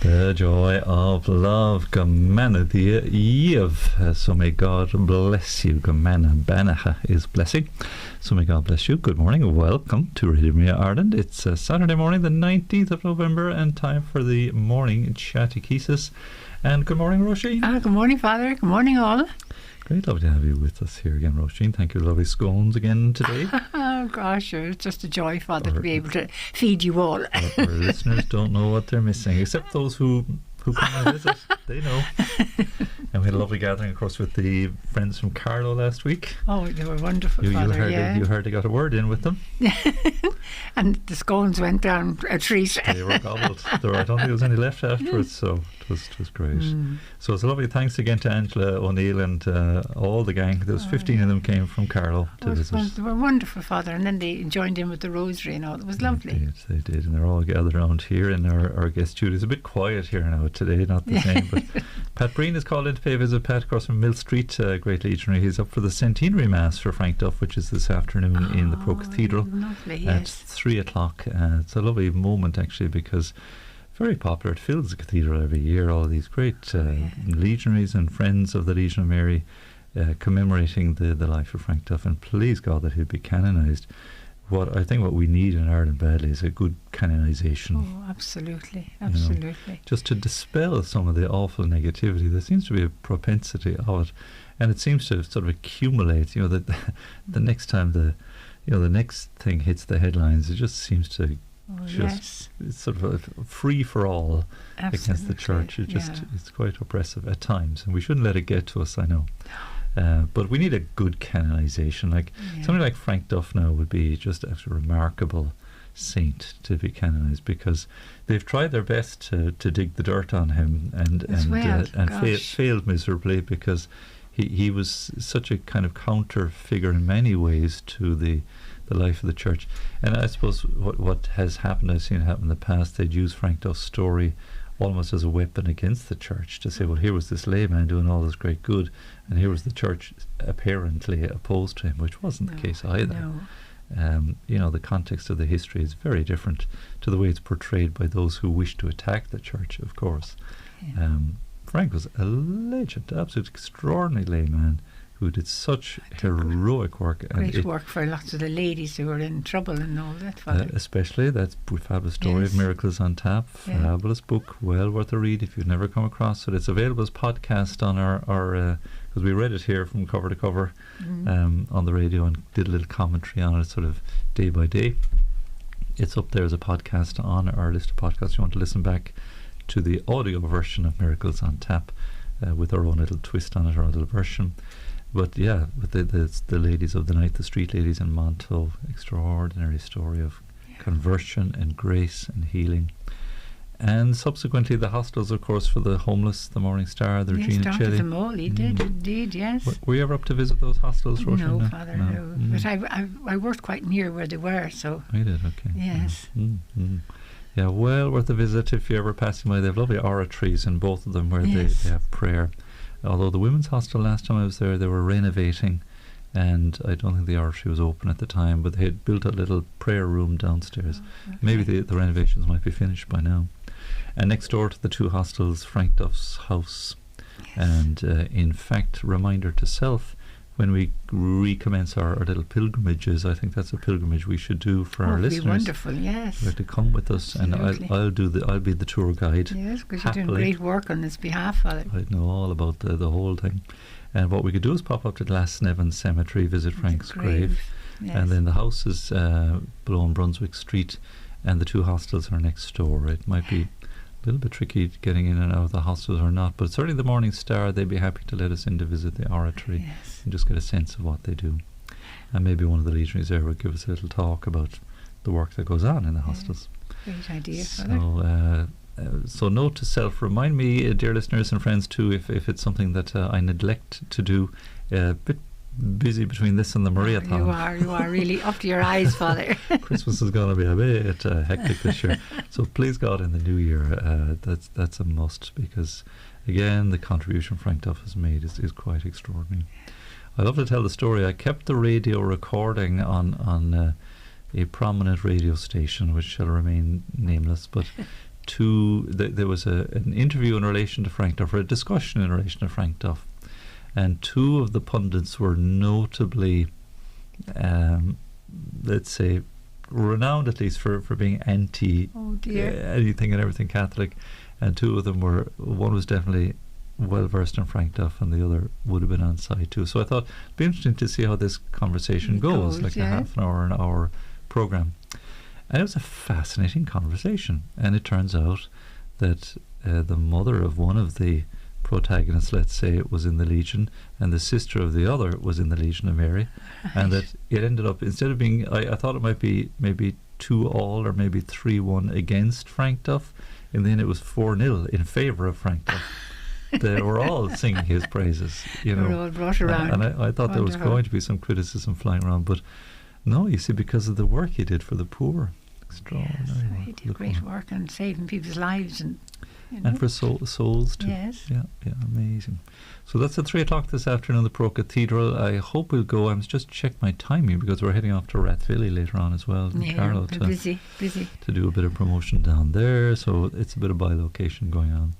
The joy of love, Gamana Díomh. So may God bless you. Gamana Banacha is blessing. So may God bless you. Good morning. Welcome to Radio Maria Ireland. It's Saturday morning, the 19th of November, and time for the morning Chatechesis. And good morning, Róisín. Good morning, Father. Good morning, all. Great, lovely to have you with us here again, Róisín. Thank you, lovely scones again today. Oh gosh, it's just a joy, Father, to be able to feed you all. Our listeners don't know what they're missing, except those who come and visit. They know. And we had a lovely gathering, of course, with the friends from Carlow last week. Oh, they were wonderful, Father. You heard they got a word in with them. And the scones went down a treat. They were gobbled. I don't think there was any left afterwards, so it was great. So it's a lovely thanks again to Angela O'Neill and all the gang. There was 15 of them came from Carlow to visit. They were wonderful, Father, and then they joined in with the rosary and all. It was lovely. They did, and they're all gathered around here in our guest studio. It's a bit quiet here now today, not the same, but Pat Breen is called in to pay a visit. Pat, of course, from Mill Street, Great Legionary. He's up for the Centenary Mass for Frank Duff, which is this afternoon in the Pro Cathedral at 3 o'clock. It's a lovely moment, actually, because very popular. It fills the cathedral every year. All of these great legionaries and friends of the Legion of Mary commemorating the life of Frank Duff, and please God that he'll be canonised. I think what we need in Ireland badly is a good canonisation. Oh, absolutely. Just to dispel some of the awful negativity. There seems to be a propensity of it, and it seems to sort of accumulate. The next time the next thing hits the headlines, it just seems to it's sort of a free for all against the church. It's quite oppressive at times, and we shouldn't let it get to us, I know. But we need a good canonisation. Somebody like Frank Duff now would be just a remarkable saint to be canonised, because they've tried their best to dig the dirt on him and failed miserably, because he was such a kind of counter figure in many ways to the life of the church. And I suppose what has happened, I've seen it happen in the past, they'd use Frank Duff's story almost as a weapon against the church, to say, well, here was this layman doing all this great good, and here was the church apparently opposed to him, which wasn't the case either. The context of the history is very different to the way it's portrayed by those who wish to attack the church, of course. Frank was a legend, absolute extraordinary layman who did such heroic work. Great work for lots of the ladies who were in trouble and all that, Father. Especially, that's a fabulous story of Miracles on Tap. Fabulous book, well worth a read if you've never come across it. It's available as podcast on our because we read it here from cover to cover on the radio and did a little commentary on it sort of day by day. It's up there as a podcast on our list of podcasts. You want to listen back to the audio version of Miracles on Tap with our own little twist on it, our little version. But with the ladies of the night, the street ladies in Monto, extraordinary story of conversion and grace and healing. And subsequently the hostels, of course, for the homeless, the Morning Star, the Regina started Cheli. them all, he did indeed, yes. Were you ever up to visit those hostels, Róisín? No, Father, no. But I worked quite near where they were, so... I did, okay. Yes. Yeah, well worth a visit if you're ever passing by. They have lovely oratories in both of them where they have prayer. Although the women's hostel, last time I was there, they were renovating, and I don't think the oratory was open at the time, but they had built a little prayer room downstairs. Maybe the renovations might be finished by now. And next door to the two hostels, Frank Duff's house. And in fact, reminder to self, when we recommence our little pilgrimages, I think that's a pilgrimage we should do for our listeners. It would be wonderful, yes. They're to come with us, absolutely. And I'll be the tour guide. Yes, because you're doing great work on this behalf, Father. I know all about the whole thing. And what we could do is pop up to Glasnevin Cemetery, visit Frank's grave. Yes. And then the house is below on Brunswick Street, and the two hostels are next door. It might be a little bit tricky getting in and out of the hostels or not, but certainly the Morning Star, they'd be happy to let us in to visit the oratory and just get a sense of what they do. And maybe one of the legionaries there would give us a little talk about the work that goes on in the hostels. Great idea, Father. So note to self, remind me, dear listeners and friends too, if it's something that I neglect to do, a bit busy between this and the Mariathon. You are really up to your eyes, Father. Christmas is going to be a bit hectic this year, so please God, in the new year, that's a must, because again the contribution Frank Duff has made is quite extraordinary. I love to tell the story. I kept the radio recording on a prominent radio station which shall remain nameless, but there was an interview in relation to Frank Duff, or a discussion in relation to Frank Duff, and two of the pundits were notably, let's say, renowned at least for being anti anything and everything Catholic, and two of them one was definitely well versed in Frank Duff, and the other would have been on side too. So I thought it'd be interesting to see how this conversation goes, like a half an hour program. And it was a fascinating conversation, and it turns out that the mother of one of the protagonists, let's say, was in the Legion, and the sister of the other was in the Legion of Mary, and that it ended up, instead of being, I thought it might be maybe 2-2 or maybe 3-1 against Frank Duff, and then it was 4-0 in favour of Frank Duff. They were all singing his praises, you know. They were all brought around. And I thought there was going to be some criticism flying around, but no, you see, because of the work he did for the poor. Extraordinary. Yes, he did great work and saving people's lives, and and for souls too. Yes. Yeah, amazing. So that's at 3 o'clock this afternoon, the Pro Cathedral. I hope we'll go. I must just check my timing, because we're heading off to Rathvilly later on as well. Carlow, busy. To do a bit of promotion down there, so it's a bit of bilocation going on.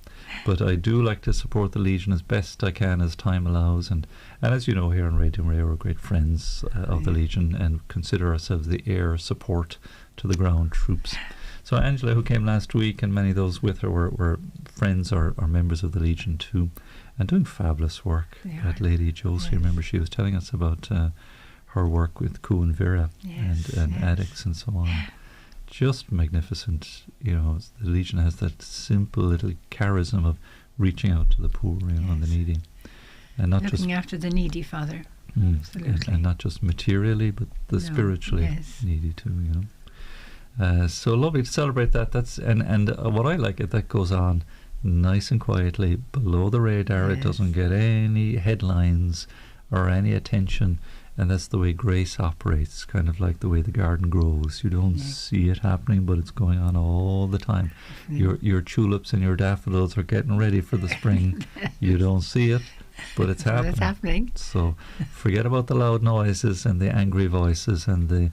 But I do like to support the Legion as best I can as time allows, and as you know, here on Radio Maria, we're great friends of the Legion and consider ourselves the air support to the ground troops. So Angela, who came last week, and many of those with her were friends or members of the Legion too, and doing fabulous work. That Lady Josie, remember, she was telling us about her work with Cu and Vera and addicts and so on. Just magnificent. You know, the Legion has that simple little charism of reaching out to the poor, and the needy, and not looking just after the needy, Father. And not just materially, but the spiritually needy too. So lovely to celebrate that. That's and what I like, that goes on nice and quietly below the radar. It doesn't get any headlines or any attention. And that's the way grace operates, kind of like the way the garden grows. You don't see it happening, but it's going on all the time. Your tulips and your daffodils are getting ready for the spring. You don't see it, but it's happening. It's happening. So forget about the loud noises and the angry voices and the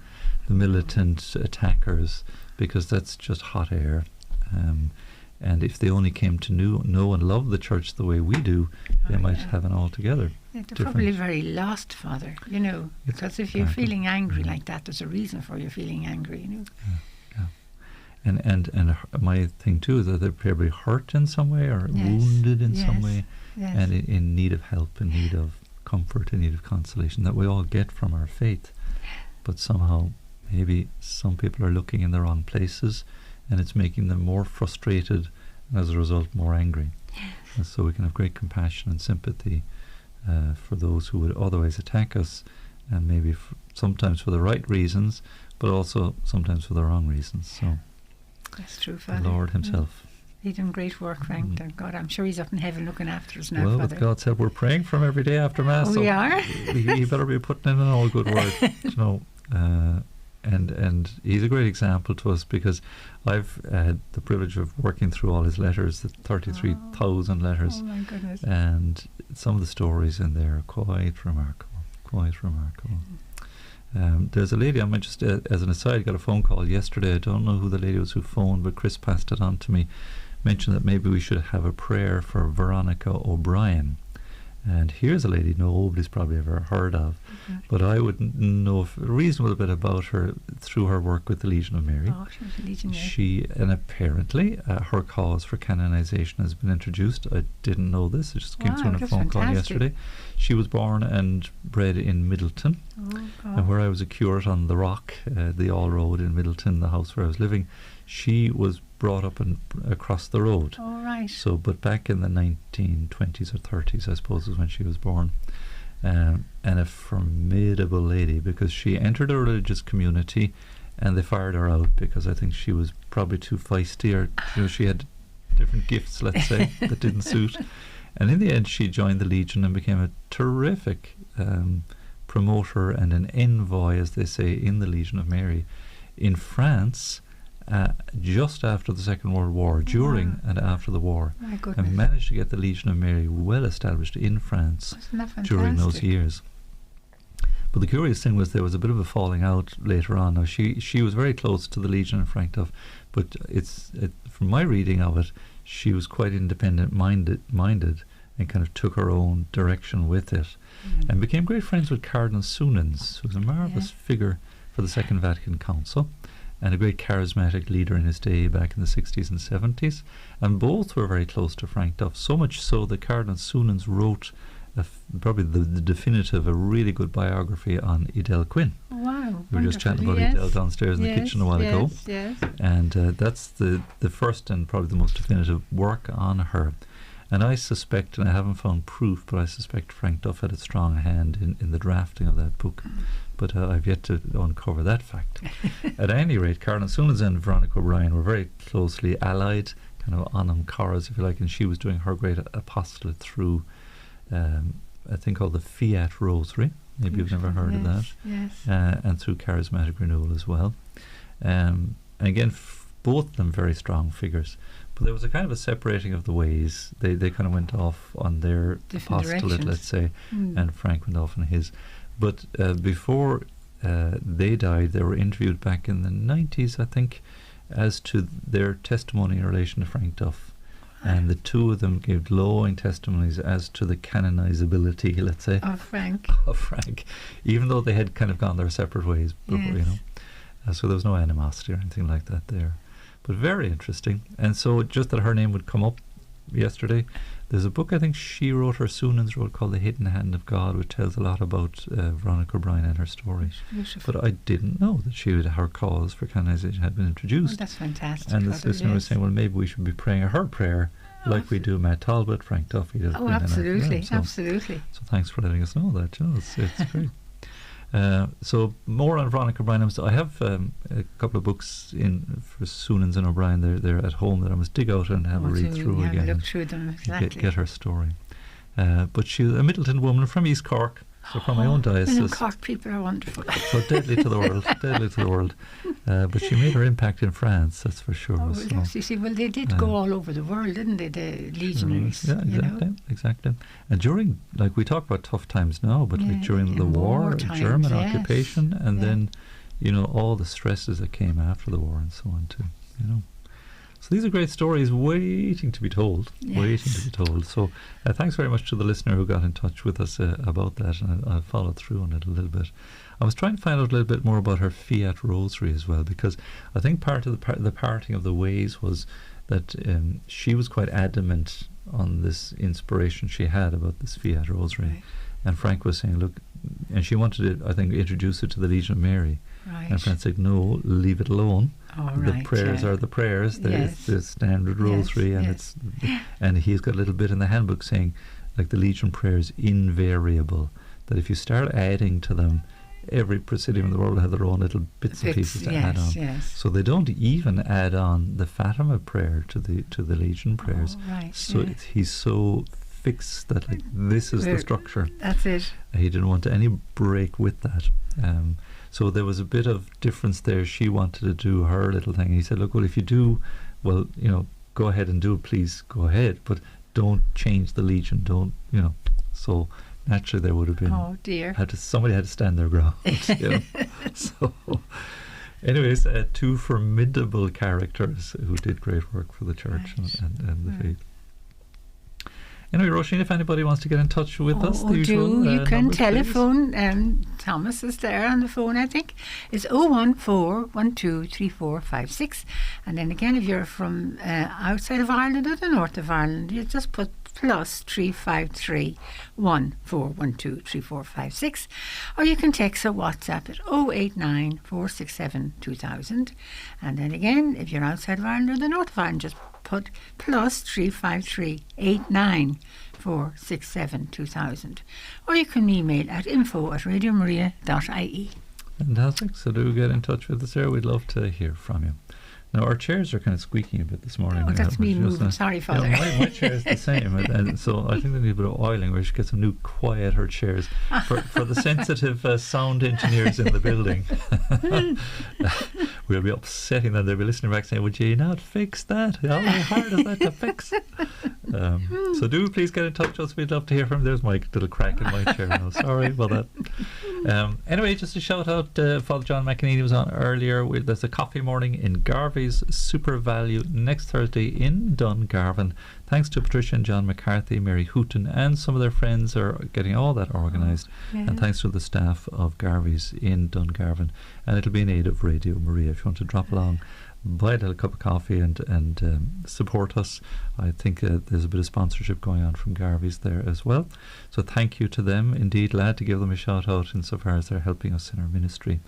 militant attackers, because that's just hot air. And if they only came to know and love the church the way we do, they might have an altogether they're different. probably very lost, Father, because if you're feeling angry like that, there's a reason for you feeling angry, And my thing too is that they're probably hurt in some way, or wounded in some way, and in need of help, in need of comfort, in need of consolation that we all get from our faith. But somehow maybe some people are looking in the wrong places, and it's making them more frustrated, and as a result more angry. And so we can have great compassion and sympathy for those who would otherwise attack us, and maybe sometimes for the right reasons, but also sometimes for the wrong reasons. So that's true, Father. The Lord himself. He's done great work, Frank. Thank God. I'm sure he's up in heaven looking after us now, well, Father. With God's help, we're praying for him every day after Mass. We are. He better be putting in an all good word. And he's a great example to us, because I've had the privilege of working through all his letters, the 33,000 letters. Oh my goodness. And some of the stories in there are quite remarkable. There's a lady, I might just, as an aside, got a phone call yesterday. I don't know who the lady was who phoned, but Chris passed it on to me, mentioned that maybe we should have a prayer for Veronica O'Brien. And here's a lady nobody's probably ever heard of, but I would know a reasonable bit about her through her work with the Legion of Mary. Oh, she was a legionary. And apparently her cause for canonization has been introduced. I didn't know this. It just came through on a phone call yesterday. She was born and bred in Middleton, and where I was a curate on the Rock, the All Road in Middleton, the house where I was living, she was brought up across the road. Oh, right. So, but back in the 1920s or 30s, I suppose, was when she was born. And a formidable lady, because she entered a religious community and they fired her out because I think she was probably too feisty, or she had different gifts, let's say, that didn't suit. And in the end, she joined the Legion and became a terrific promoter and an envoy, as they say, in the Legion of Mary in France. Just after the Second World War, during and after the war, and managed to get the Legion of Mary well established in France during those years. But the curious thing was there was a bit of a falling out later on. Now she was very close to the Legion and Frank Duff, But from my reading of it, she was quite independent-minded and kind of took her own direction with it, and became great friends with Cardinal Sunens, who was a marvellous figure for the Second Vatican Council, and a great charismatic leader in his day back in the 60s and 70s. And both were very close to Frank Duff, so much so that Cardinal Sunens wrote probably the definitive, a really good biography on Edel Quinn. Wow. We were just chatting about Edel downstairs in the kitchen a while ago. Yes. And that's the first and probably the most definitive work on her. And I suspect, and I haven't found proof, but I suspect Frank Duff had a strong hand in the drafting of that book. But I've yet to uncover that fact. At any rate, Cardinal Sunens and Veronica O'Brien were very closely allied, kind of anam choras, if you like, and she was doing her great apostolate through a thing called the Fiat Rosary. Maybe you've never heard of that. Yes. And through Charismatic Renewal as well. And again, both of them very strong figures. But there was a kind of a separating of the ways. They kind of went off on their different apostolate, directions. let's say, and Frank went off on his. But before they died, they were interviewed back in the 90s, I think, as to their testimony in relation to Frank Duff. And the two of them gave glowing testimonies as to the canonizability, let's say, of Frank. Even though they had kind of gone their separate ways before, Yes. you know. So there was no animosity or anything like that there. But very interesting. And so just that her name would come up yesterday, there's a book I think she wrote, or Sunens wrote, called The Hidden Hand of God, which tells a lot about Veronica O'Brien and her story. Beautiful. But I didn't know that her cause for canonization had been introduced. Oh, that's fantastic. And this listener was saying, well, maybe we should be praying her prayer like we do Matt Talbot, Frank Duffy. Oh, absolutely, absolutely. So thanks for letting us know that. You know, it's great. So more on Veronica O'Brien. I have a couple of books in for Sunens and O'Brien. They're at home that I must dig out and have a read through again. Look through them, exactly. Get her story. But she's a Middleton woman from East Cork. So from my own diocese. Cork people are wonderful. So deadly to the world. But she made her impact in France, that's for sure. Oh, well, you see, well, they did go all over the world, didn't they, the legionaries? Yeah, exactly. And during, like, we talk about tough times now, but like during the war, German occupation, and then, you know, all the stresses that came after the war and so on too, you know. So these are great stories waiting to be told. So thanks very much to the listener who got in touch with us about that, and I'll follow through on it a little bit. I was trying to find out a little bit more about her Fiat Rosary as well, because I think part of the parting of the ways was that she was quite adamant on this inspiration she had about this Fiat Rosary. Right. And Frank was saying, look, and she wanted to, I think, introduce it to the Legion of Mary. Right. And Frank said, no, leave it alone. The prayers are the prayers. There's the standard rosary, and he's got a little bit in the handbook saying, like, the Legion prayers invariable, that if you start adding to them, every presidium in the world have their own little bits and pieces to add on. Yes. So they don't even add on the Fatima prayer to the Legion prayers. So he's so fixed that, like, this is the structure. That's it. He didn't want any break with that. So there was a bit of difference there. She wanted to do her little thing. And he said, look, well, if you do, well, you know, go ahead and do it, please go ahead. But don't change the Legion. Don't, you know. So naturally there would have been... Oh, dear. Somebody had to stand their ground. You know. So anyways, two formidable characters who did great work for the church and the faith. Anyway, Róisín, if anybody wants to get in touch with us, the usual you can numbers, telephone. Thomas is there on the phone, I think. It's 014123456. And then again, if you're from outside of Ireland or the north of Ireland, you just put +353 14123456, or you can text or WhatsApp at 089 467 2000. And then again, if you're outside of Ireland or the north of Ireland, just put +353 89 467 2000, or you can email at info@radiomaria.ie. Fantastic. So do get in touch with us there. We'd love to hear from you. Now, our chairs are kind of squeaking a bit this morning. Oh, that's me moving. Sorry, Father. My chair is the same, and so I think they need a bit of oiling. We should get some new, quieter chairs for the sensitive sound engineers in the building. We'll be upsetting them. They'll be listening back saying, would you not fix that? How hard is that to fix? So do please get in touch with us. We'd love to hear from you. There's my little crack in my chair now. Sorry about that. Anyway, just a shout out, Father John McEnany was on earlier. There's a coffee morning in Garvey's Super Value next Thursday in Dungarvan. Thanks to Patricia and John McCarthy, Mary Hooton, and some of their friends are getting all that organised. And thanks to the staff of Garvey's in Dungarvan. And it'll be in aid of Radio Maria. If you want to drop along, buy a little cup of coffee and support us. I think there's a bit of sponsorship going on from Garvey's there as well. So thank you to them. Indeed, glad to give them a shout out insofar as they're helping us in our ministry.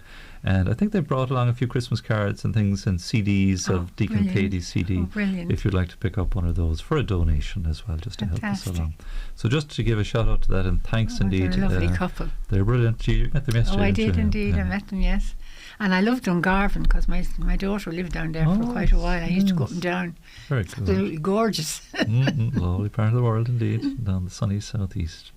And I think they brought along a few Christmas cards and things and CDs of Deacon Cady's CD. If you'd like to pick up one of those for a donation as well, just to help us along. So just to give a shout out to that, and thanks indeed. They're a lovely couple. They're brilliant. You met them yesterday. I did indeed. I met them, yes. And I loved Dungarvan because my daughter lived down there for quite a while. I used to go up and down. Very it's absolutely gorgeous. Lovely part of the world indeed, down the sunny southeast.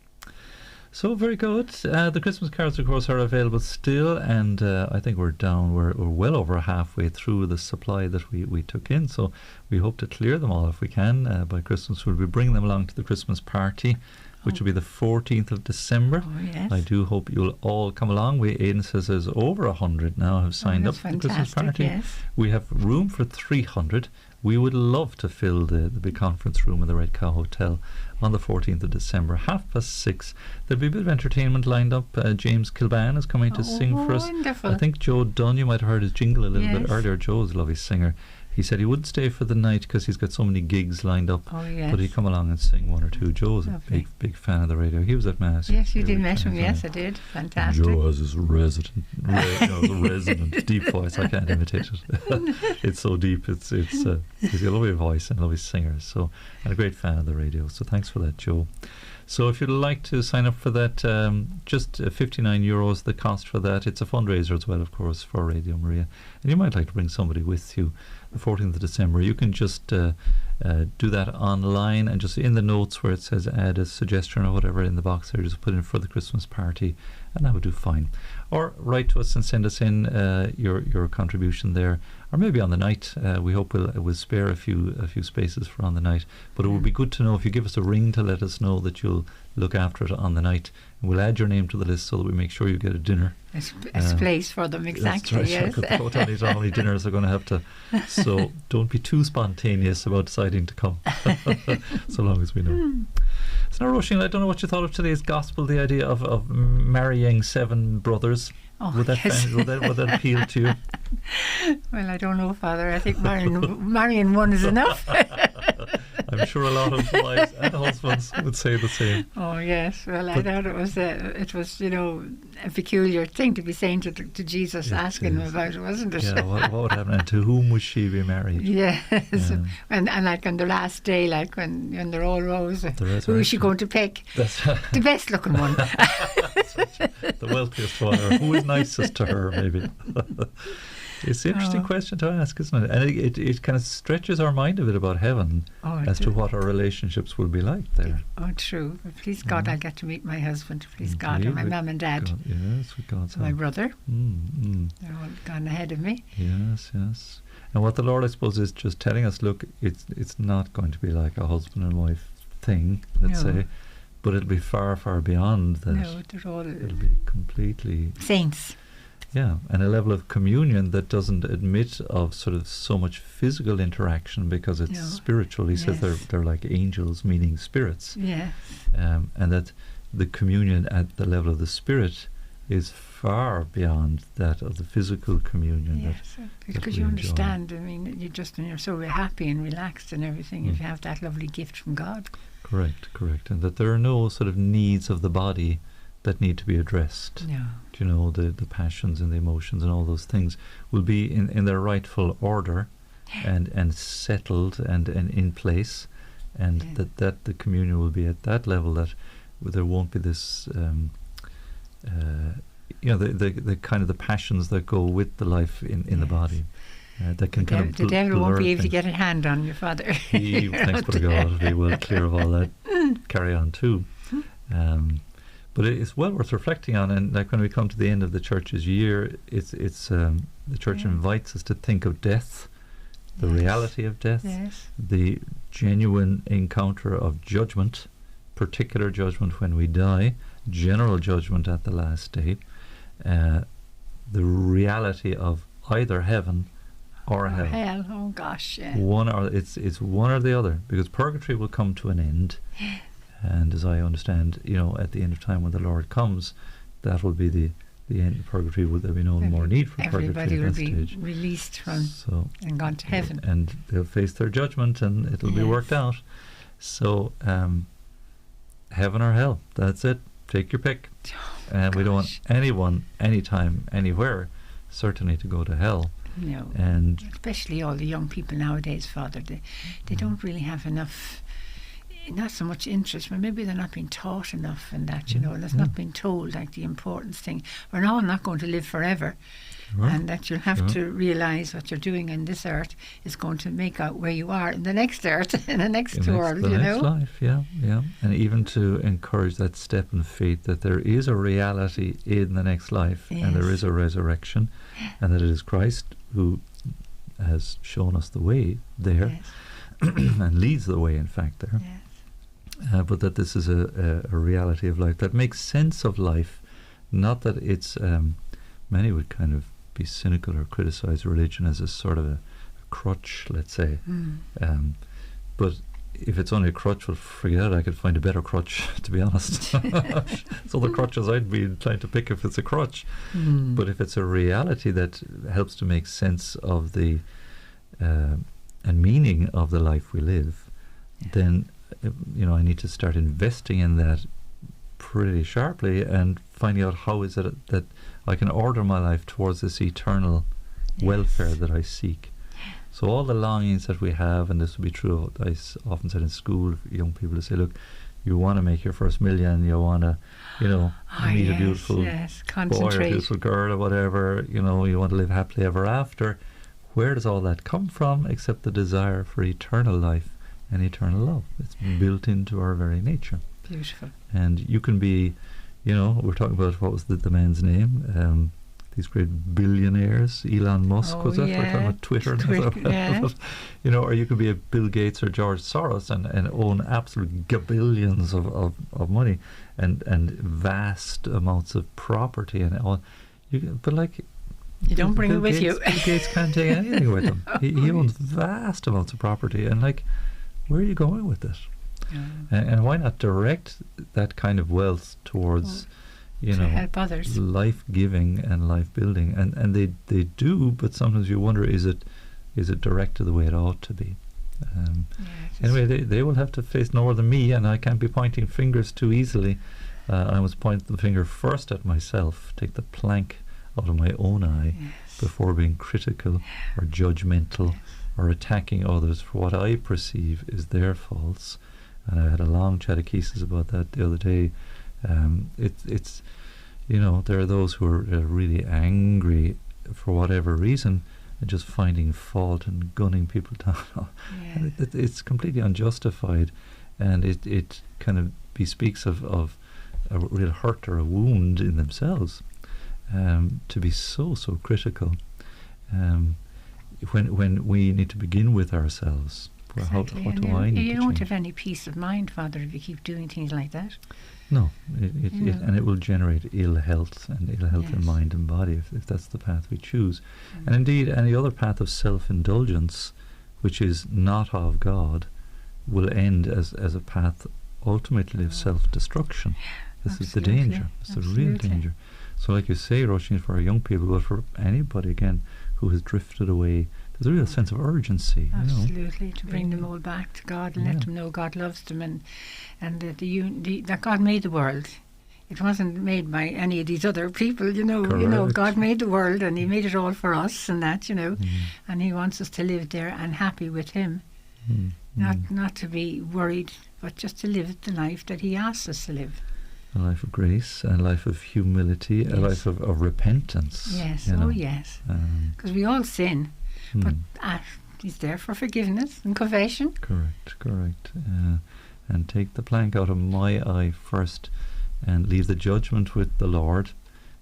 So very good. The Christmas cards, of course, are available still, and I think we're well over halfway through the supply that we took in. So we hope to clear them all if we can by Christmas. We'll be bringing them along to the Christmas party, which will be the 14th of December. I do hope you'll all come along. Aidan says there's over 100 now have signed up for the Christmas party. Yes. We have room for 300. We would love to fill the big conference room in the Red Cow Hotel on the 14th of December, 6:30. There'll be a bit of entertainment lined up. James Kilban is coming to sing for us. Wonderful. I think Joe Dunn, you might have heard his jingle a little bit earlier. Joe's a lovely singer. He said he wouldn't stay for the night because he's got so many gigs lined up. But he'd come along and sing one or two. Joe's a big fan of the radio. He was at Mass. Yes, you did meet him. Yes, I did. Fantastic. Joe has his resident deep voice. I can't imitate it. It's so deep. He's got a lovely voice and a lovely singer. So, and a great fan of the radio. So thanks for that, Joe. So if you'd like to sign up for that, just €59 the cost for that. It's a fundraiser as well, of course, for Radio Maria. And you might like to bring somebody with you the 14th of December. You can just do that online, and just in the notes where it says add a suggestion or whatever in the box there, just put in for the Christmas party, and that would do fine. Or write to us and send us in your contribution there, or maybe on the night. We hope we'll spare a few spaces for on the night. But it would be good to know if you give us a ring to let us know that you'll look after it on the night. And we'll add your name to the list so that we make sure you get a dinner. A place for them, exactly. That's right. Yes. Don't tell me how many dinners they're going to have to. So don't be too spontaneous about deciding to come, so long as we know. So now, Róisín, I don't know what you thought of today's gospel, the idea of marrying 7 brothers. Would that appeal to you? Well, I don't know, Father. I think marrying one is enough. I'm sure a lot of wives and husbands would say the same. Oh yes, well, I thought it was a peculiar thing to be saying to Jesus, asking him about it, wasn't it? Yeah, what would happen, and to whom would she be married? Yes, and like on the last day, like when they're all rose, who is she going to pick? The best looking one. The wealthiest one, or who is nicest to her, maybe. It's an interesting question to ask, isn't it? And it kind of stretches our mind a bit about heaven as to what our relationships will be like there. Oh, true. But please God, I'll get to meet my husband. Please God, and my mum and dad. God, yes, with God's help. My brother. They're all gone ahead of me. Yes. And what the Lord, I suppose, is just telling us, look, it's not going to be like a husband and wife thing, let's say. But it'll be far, far beyond that. No, they're all... It'll be completely... saints. Yeah, and a level of communion that doesn't admit of sort of so much physical interaction because it's spiritual. He says they're like angels, meaning spirits. Yes. And that the communion at the level of the spirit is far beyond that of the physical communion. Yes, because you understand, I mean, you're so happy and relaxed and everything if you have that lovely gift from God. Correct. And that there are no sort of needs of the body that need to be addressed. No. You know, the passions and the emotions and all those things will be in their rightful order and settled and in place, and that the communion will be at that level that there won't be this the kind of the passions that go with the life in the body. That can the devil won't be able to get a hand on your Father. Thanks be to God, be well clear of all that. Carry on too. But it's well worth reflecting on, and like when we come to the end of the church's year, it's the church invites us to think of death, the reality of death, the genuine encounter of judgment, particular judgment when we die, general judgment at the last day, the reality of either heaven or hell. Hell, oh gosh, yeah. It's one or the other, because purgatory will come to an end, and as I understand, at the end of time when the Lord comes, that will be the end of purgatory. Will there be no more need for purgatory at that stage? Everybody will be released from and gone to heaven, and they'll face their judgment, and it'll be worked out. So heaven or hell, that's it. Take your pick. And we don't want anyone, anytime, anywhere, certainly to go to hell. No, and especially all the young people nowadays, Father, they don't really have enough, not so much interest, but maybe they're not being taught enough, and that, and it's not being told, like, the importance thing. We're all not going to live forever, and that you'll have to realise what you're doing in this earth is going to make out where you are in the next earth, in the next world, the next life, and even to encourage that step in faith, that there is a reality in the next life, and there is a resurrection, and that it is Christ who has shown us the way there, and leads the way, in fact, there. But that this is a reality of life that makes sense of life, not that it's many would kind of be cynical or criticize religion as a sort of a crutch, let's say. But if it's only a crutch, well, forget it. I could find a better crutch, to be honest. So the crutches I'd be inclined to pick if it's a crutch. But if it's a reality that helps to make sense of the and meaning of the life we live, then I need to start investing in that pretty sharply, and finding out how is it that I can order my life towards this eternal welfare that I seek. So all the longings that we have, and this will be true, I often said in school, young people to say, look, you want to make your first million, you want to, meet a beautiful boy or a beautiful girl or whatever, you want to live happily ever after. Where does all that come from except the desire for eternal life and eternal love? It's built into our very nature. Beautiful. And you can be, we're talking about, what was the man's name? These great billionaires, Elon Musk, was that? We're talking about Twitter. Or you could be a Bill Gates or George Soros and own absolute gabillions of money and vast amounts of property and all. But like, you don't bring it with you. Bill Gates can't take anything with him. He owns vast amounts of property, and like, where are you going with it? And why not direct that kind of wealth towards, to help others, life giving and life building, and they do, but sometimes you wonder, is it directed the way it ought to be? Anyway, they will have to face no more than me, and I can't be pointing fingers too easily. I must point the finger first at myself, take the plank out of my own eye before being critical or judgmental or attacking others for what I perceive is their faults. And I had a long Chatechesis about that the other day. It's there are those who are really angry for whatever reason and just finding fault and gunning people down. And it's completely unjustified, and it kind of bespeaks of a real hurt or a wound in themselves, to be so critical, when we need to begin with ourselves. Exactly. What do I need to change? You don't have any peace of mind, Father, if you keep doing things like that. No, and it will generate ill health in mind and body if that's the path we choose. And indeed, any other path of self-indulgence, which is not of God, will end as a path ultimately of self-destruction. This is the danger. It's the real danger. So like you say, Róisín, for our young people, but for anybody, again, who has drifted away, there's a real sense of urgency. Absolutely, to bring them all back to God and let them know God loves them, and that God made the world. It wasn't made by any of these other people, God made the world, and He made it all for us, and that, and He wants us to live there and happy with Him. Not to be worried, but just to live the life that He asks us to live. A life of grace, a life of humility, a life of repentance. Yes, yes. Because we all sin, but He's there for forgiveness and confession. Correct. And take the plank out of my eye first, and leave the judgment with the Lord,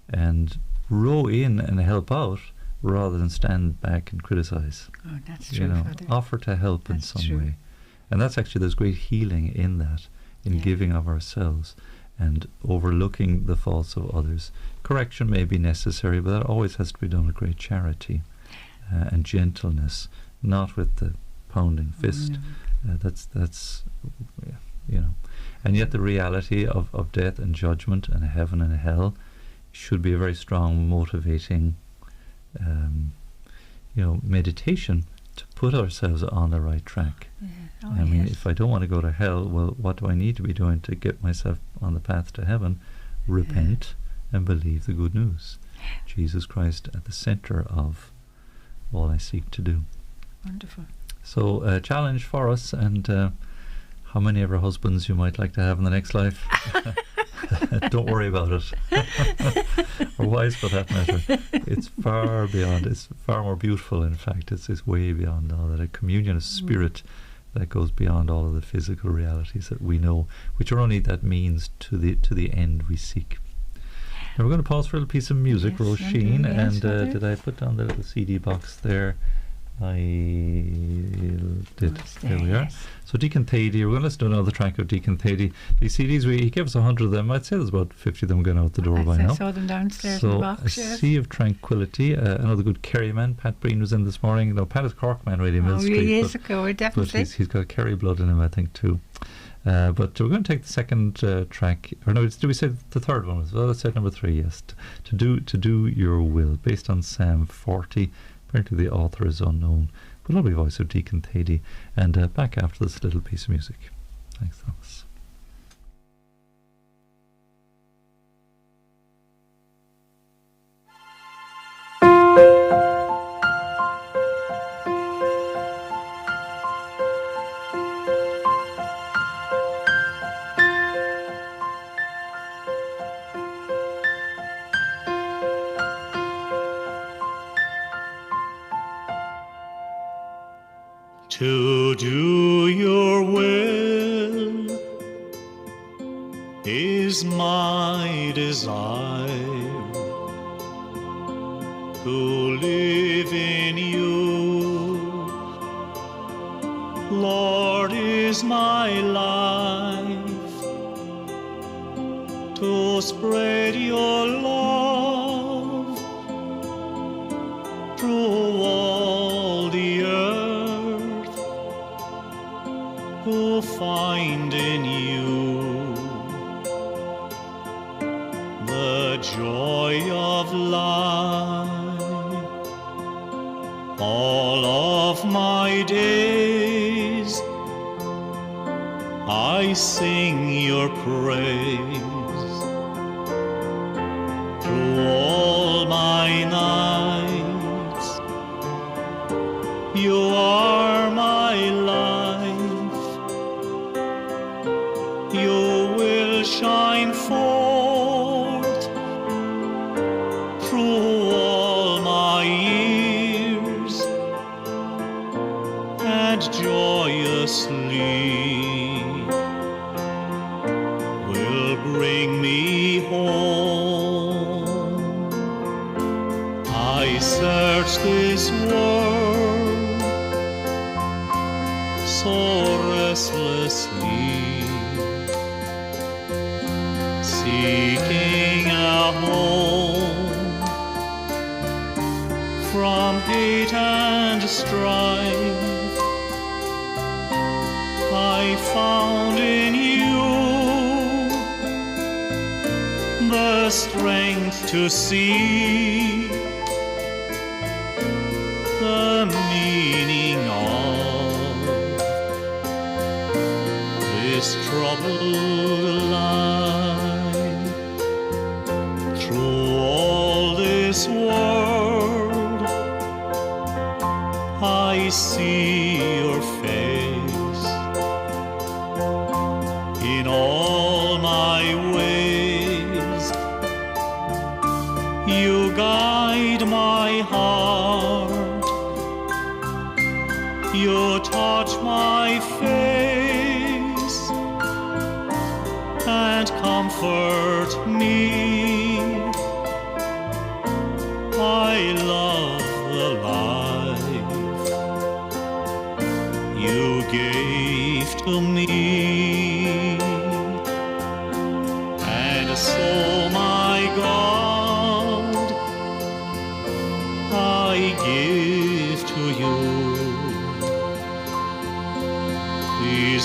and row in and help out rather than stand back and criticize. Oh, that's true, Father. Offer to help in some way. And that's actually, there's great healing in that, in giving of ourselves. and overlooking the faults of others. Correction may be necessary, but that always has to be done with great charity and gentleness, not with the pounding fist. That's you know. And yet the reality of death and judgment and heaven and hell should be a very strong motivating meditation to put ourselves on the right track. I mean, if I don't want to go to hell, well, what do I need to be doing to get myself on the path to heaven? Repent and believe the good news. Jesus Christ at the center of all I seek to do. Wonderful. So a challenge for us, and how many ever husbands you might like to have in the next life. Don't worry about it. Or wives, for that matter. It's far beyond, it's far more beautiful, in fact. It's way beyond all that. A communion of spirit that goes beyond all of the physical realities that we know, which are only that means to the end we seek. Now we're going to pause for a little piece of music, Róisín, and did I put down the little CD box there? I did. There we are. So Deacon Thady, we're going to listen to another track of Deacon Thady. These CDs, he gave us 100 of them. I'd say there's about 50 of them going out the door by now. I saw them downstairs so in the box. A Sea of Tranquility, another good Kerry man. Pat Breen was in this morning. No, Pat is Cork man, really, Mill Street. He is a Cork, definitely. But he's got Kerry blood in him, I think, too. But we're going to take the second track, or no, did we say the third one as well? Let's say number 3, yes. To do your will, based on Psalm 40. Apparently the author is unknown. But lovely voice of Deacon Thady. And back after this little piece of music. Thanks, Thomas. To do your will is my desire, to live in you, Lord, is my life, to spread your love through all the earth, who find in you the joy of life. All of my days I sing your praise. Through all my nights you are my life. You will shine forth through all my years, and joyously will bring me home. I search this world so restlessly, seeking a home from hate and strife. I found in you the strength to see the meaning of this troubled life. Through all this world I see your face. In all my ways you guide my heart. You touch my face and comfort me. I love the life you gave to me,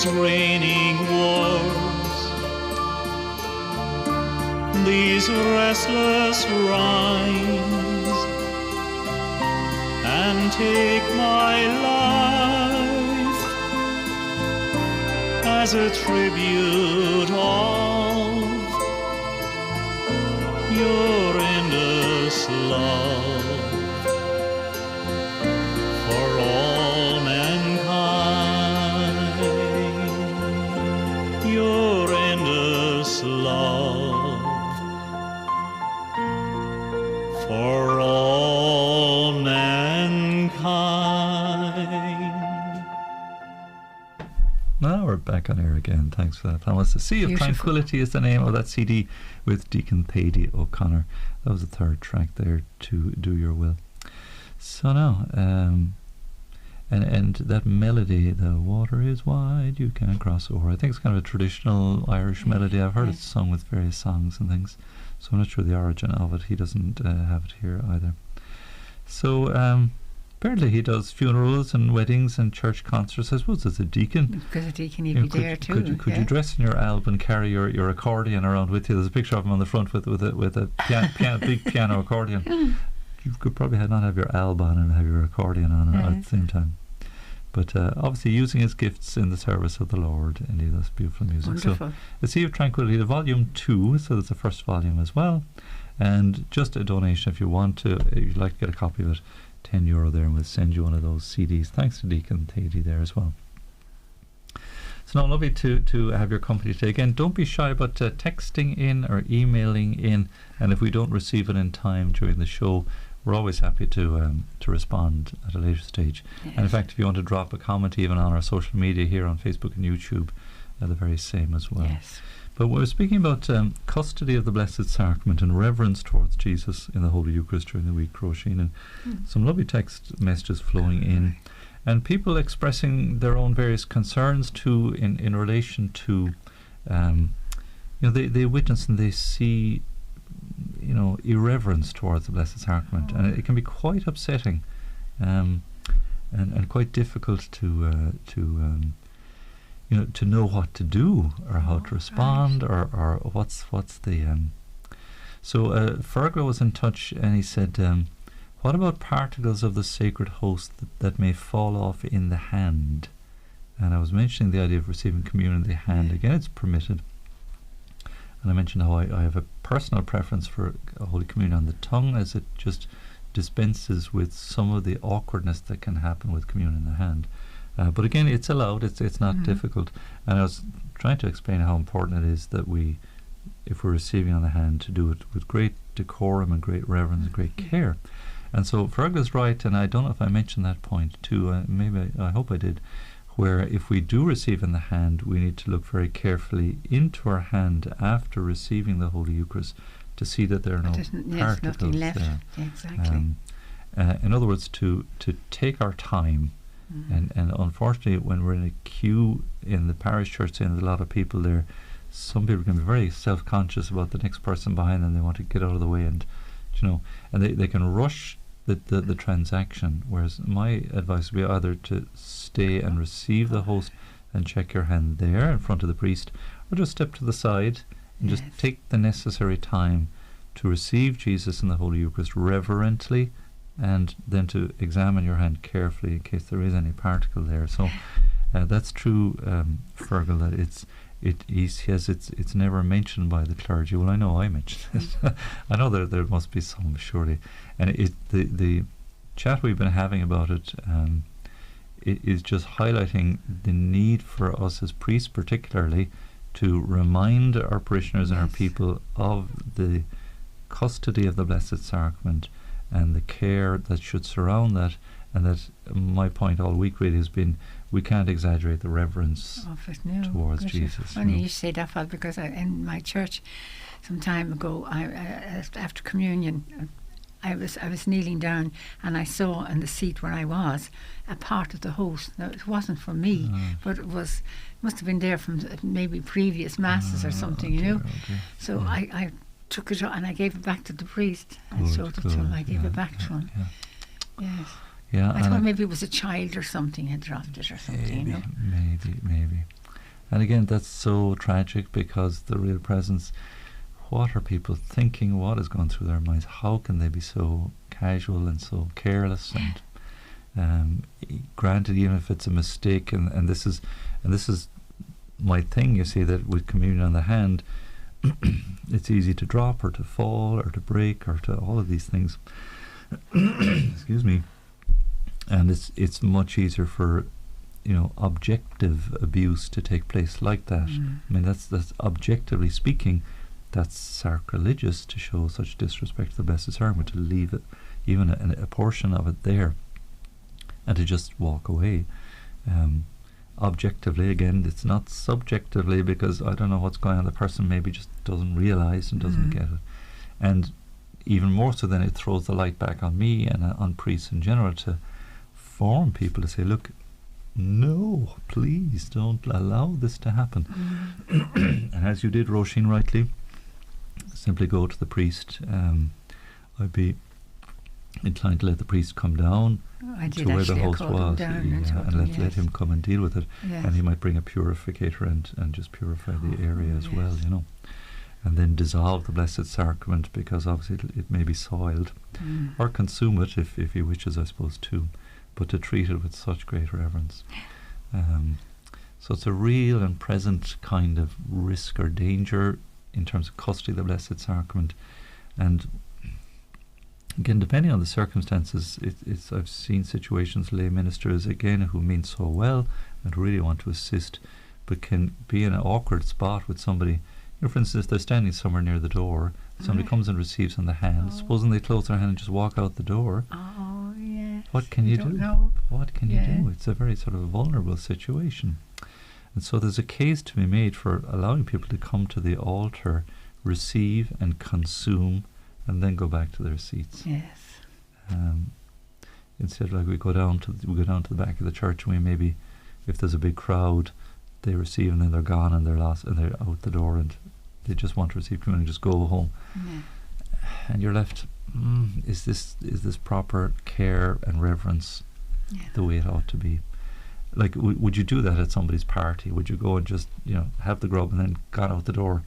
these reigning wars, these restless rhymes, and take my life as a tribute of your endless love for all mankind, your endless love for all mankind. Now we're back on air again. Thanks for that, Thomas. The Sea of Beautiful. Tranquility is the name of that CD with Deacon Thady O'Connor. That was the third track there, To Do Your Will. So now, and that melody, the water is wide, you can't cross over. I think it's kind of a traditional Irish melody. I've heard it sung with various songs and things, so I'm not sure the origin of it. He doesn't have it here either. So apparently he does funerals and weddings and church concerts. I suppose as a deacon. Because a deacon, he'd You know, be there too. Could you dress in your alb and carry your accordion around with you? There's a picture of him on the front with a big piano accordion. You could probably not have your alb on and have your accordion on at the same time. But obviously using his gifts in the service of the Lord, and that's beautiful music. Wonderful. So the Sea of Tranquility, the volume 2, so there's the first volume as well. And just a donation if you want to, if you'd like to get a copy of it, €10 there, and we'll send you one of those CDs. Thanks to Deacon Thady there as well. So now, lovely to have your company today. Again, don't be shy about texting in or emailing in, and if we don't receive it in time during the show, we're always happy to respond at a later stage. Yes. And in fact, if you want to drop a comment even on our social media here on Facebook and YouTube, the very same as well. Yes. But we're speaking about custody of the Blessed Sacrament and reverence towards Jesus in the Holy Eucharist during the week, Róisín, and some lovely text messages flowing in, and people expressing their own various concerns too in relation to, they witness and they see, irreverence towards the Blessed Sacrament, and it can be quite upsetting, and quite difficult to know what to do or how to respond, or what's the so Fergal was in touch, and he said, what about particles of the sacred host that may fall off in the hand? And I was mentioning the idea of receiving communion in the hand. Again, it's permitted, and I mentioned how I have a personal preference for Holy Communion on the tongue, as it just dispenses with some of the awkwardness that can happen with communion in the hand. But again, it's allowed, it's not difficult. And I was trying to explain how important it is that we, if we're receiving on the hand, to do it with great decorum and great reverence and great care. And so Fergus right, and I don't know if I mentioned that point too, I hope I did, where if we do receive in the hand, we need to look very carefully into our hand after receiving the Holy Eucharist to see that there are no particles nothing left. there. Yeah, exactly. In other words, to take our time. And unfortunately, when we're in a queue in the parish church, and there's a lot of people there, some people can be very self-conscious about the next person behind them. They want to get out of the way, and and they can rush the transaction. Whereas my advice would be either to stay and receive the host and check your hand there in front of the priest, or just step to the side and just take the necessary time to receive Jesus in the Holy Eucharist reverently, and then to examine your hand carefully in case there is any particle there. So that's true, Fergal, that he says it's never mentioned by the clergy. Well, I know I mentioned it. I know there must be some, surely. And the chat we've been having about it is just highlighting the need for us as priests particularly to remind our parishioners and our people of the custody of the Blessed Sacrament and the care that should surround that, and that my point all week really has been we can't exaggerate the reverence towards Jesus. Funny you say that, Father, because in my church some time ago, after communion, I was kneeling down, and I saw in the seat where I was a part of the host. Now it wasn't for me, but it must have been there from maybe previous masses or something, Okay. So I took it and I gave it back to the priest. I showed it to him. I gave it back to him. Yes. Yeah, I thought maybe it was a child or something had dropped it or something. Maybe. And again, that's so tragic, because the real presence, what are people thinking? What is going through their minds? How can they be so casual and so careless? And granted, even if it's a mistake, and this is my thing, you see, that with communion on the hand, it's easy to drop or to fall or to break or to all of these things. Excuse me. And it's much easier for, objective abuse to take place like that. I mean, that's objectively speaking, that's sacrilegious to show such disrespect to the Blessed Sacrament, to leave it, even a portion of it there, and to just walk away. Objectively, again, it's not subjectively, because I don't know what's going on. The person maybe just doesn't realise and doesn't get it. And even more so, then it throws the light back on me and on priests in general, to form people to say, look, no, please don't allow this to happen. And as you did, Róisín, rightly, simply go to the priest. I'd be inclined to let the priest come down to where the host was, and let him come and deal with it. Yes. And he might bring a purificator and just purify the area as well, and then dissolve the Blessed Sacrament, because obviously it may be soiled, or consume it if he wishes, I suppose, too, but to treat it with such great reverence. So it's a real and present kind of risk or danger in terms of custody of the Blessed Sacrament. And again, depending on the circumstances, I've seen situations, lay ministers again who mean so well and really want to assist, but can be in an awkward spot with somebody. For instance, they're standing somewhere near the door, somebody comes and receives on the hand, supposing they close their hand and just walk out the door. Oh, yes. What can you do? Know. What can you do? It's a very sort of vulnerable situation. And so there's a case to be made for allowing people to come to the altar, receive and consume, and then go back to their seats. Yes. Instead, like we go down to the back of the church, and we maybe, if there's a big crowd, they receive and then they're gone and they're lost and they're out the door and they just want to receive communion and just go home. And you're left. Is this proper care and reverence the way it ought to be? Like, would you do that at somebody's party? Would you go and just, have the grub and then got out the door?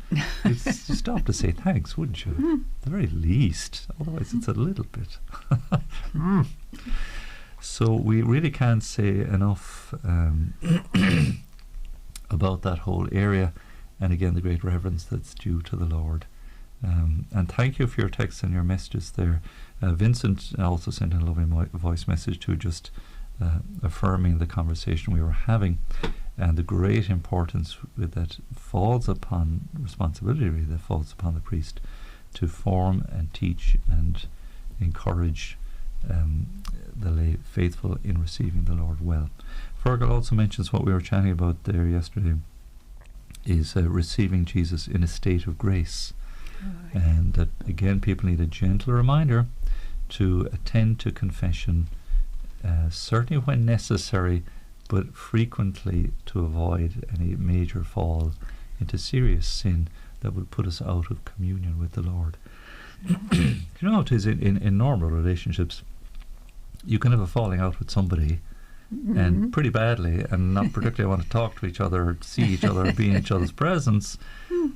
You'd stop to say thanks, wouldn't you? At the very least. Otherwise, it's a little bit. So we really can't say enough about that whole area. And again, the great reverence that's due to the Lord. And thank you for your texts and your messages there. Vincent also sent in a lovely voice message too, just affirming the conversation we were having and the great importance that falls upon responsibility, really, that falls upon the priest to form and teach and encourage the lay faithful in receiving the Lord well. Fergal also mentions what we were chatting about there yesterday, is receiving Jesus in a state of grace. And that again, people need a gentle reminder to attend to confession, certainly when necessary, but frequently to avoid any major fall into serious sin that would put us out of communion with the Lord. You know how it is in normal relationships. You can have a falling out with somebody, and pretty badly, and not particularly want to talk to each other or see each other or be in each other's presence,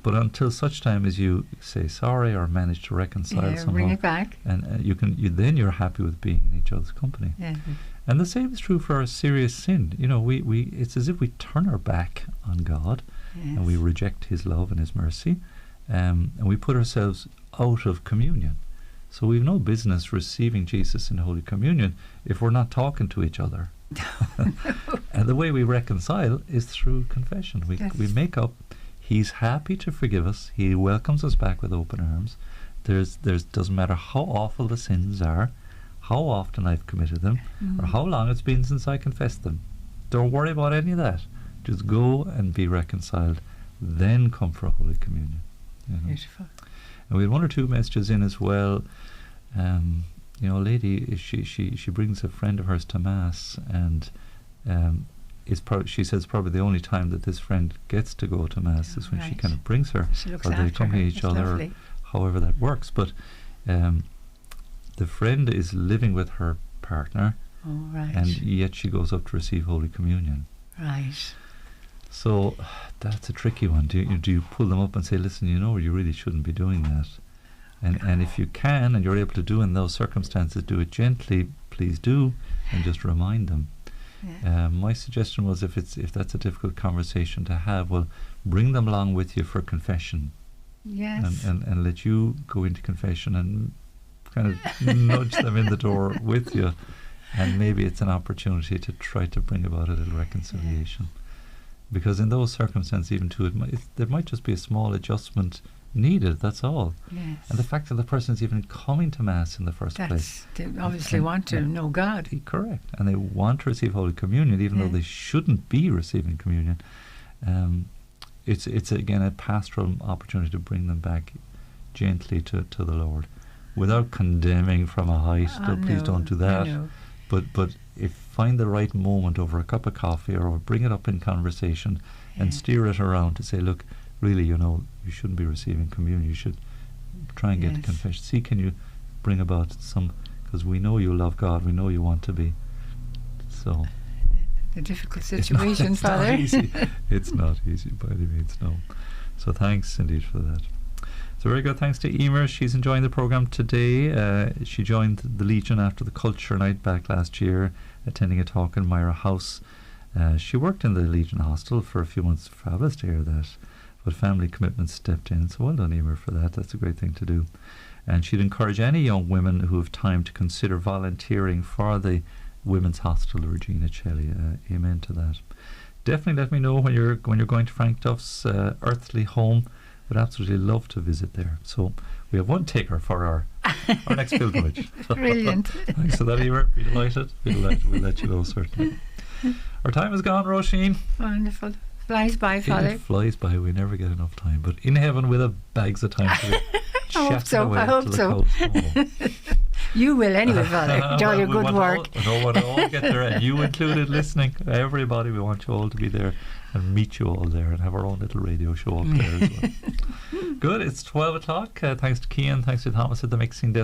but until such time as you say sorry or manage to reconcile somehow, bring it back, and then you're happy with being in each other's company. And the same is true for a serious sin. It's as if we turn our back on God, and we reject His love and His mercy, and we put ourselves out of communion. So we've no business receiving Jesus in Holy Communion if we're not talking to each other. And the way we reconcile is through confession. We make up. He's happy to forgive us. He welcomes us back with open arms. There's doesn't matter how awful the sins are, how often I've committed them, or how long it's been since I confessed them. Don't worry about any of that. Just go and be reconciled. Then come for Holy Communion. Beautiful. And we had one or two messages in as well. A lady, she brings a friend of hers to Mass, and she says probably the only time that this friend gets to go to Mass is when she kind of brings her, or they accompany each other, or however that works. But the friend is living with her partner, and yet she goes up to receive Holy Communion. Right. So that's a tricky one. Do you pull them up and say, listen, you really shouldn't be doing that? And if you can and you're able to do in those circumstances, do it gently, please do, and just remind them. Yeah. My suggestion was if that's a difficult conversation to have, well, bring them along with you for confession. Yes. And let you go into confession and kind of nudge them in the door with you. And maybe it's an opportunity to try to bring about a little reconciliation. Because in those circumstances, even too, there might just be a small adjustment needed, that's all. Yes. And the fact that the person is even coming to Mass in the first place. They obviously want to know God. Correct. And they want to receive Holy Communion, even though they shouldn't be receiving communion. It's again a pastoral opportunity to bring them back gently to the Lord, without condemning from a height. Please don't do that. But if find the right moment over a cup of coffee, or bring it up in conversation and steer it around to say, look, really, you shouldn't be receiving communion. You should try and get to confession. See, can you bring about some, because we know you love God, we know you want to be. So a difficult situation, Father. Not easy. It's not easy by any means, no. So thanks indeed for that. So very good. Thanks to Eamonn. She's enjoying the programme today. She joined the Legion after the Culture Night back last year, attending a talk in Myra House. She worked in the Legion Hostel for a few months. Fabulous to hear that. But family commitments stepped in. So well done, Eamonn, for that. That's a great thing to do. And she'd encourage any young women who have time to consider volunteering for the Women's Hostel, Regina Celli. Amen to that. Definitely let me know when you're going to Frank Duff's earthly home. Would absolutely love to visit there. So we have one taker for our next pilgrimage. Brilliant. Thanks for that, Eamonn. Be delighted. We'll let you know, certainly. Our time is gone, Róisín. Wonderful. Flies by, Father. It flies by. We never get enough time. But in heaven, we'll have bags of time to I hope so. You will anyway, Father. All your good work. We'll all get there, and you included, listening. Everybody, we want you all to be there and meet you all there and have our own little radio show up there as well. Good. It's 12 o'clock. Thanks to Cian. Thanks to Thomas at the mixing desk.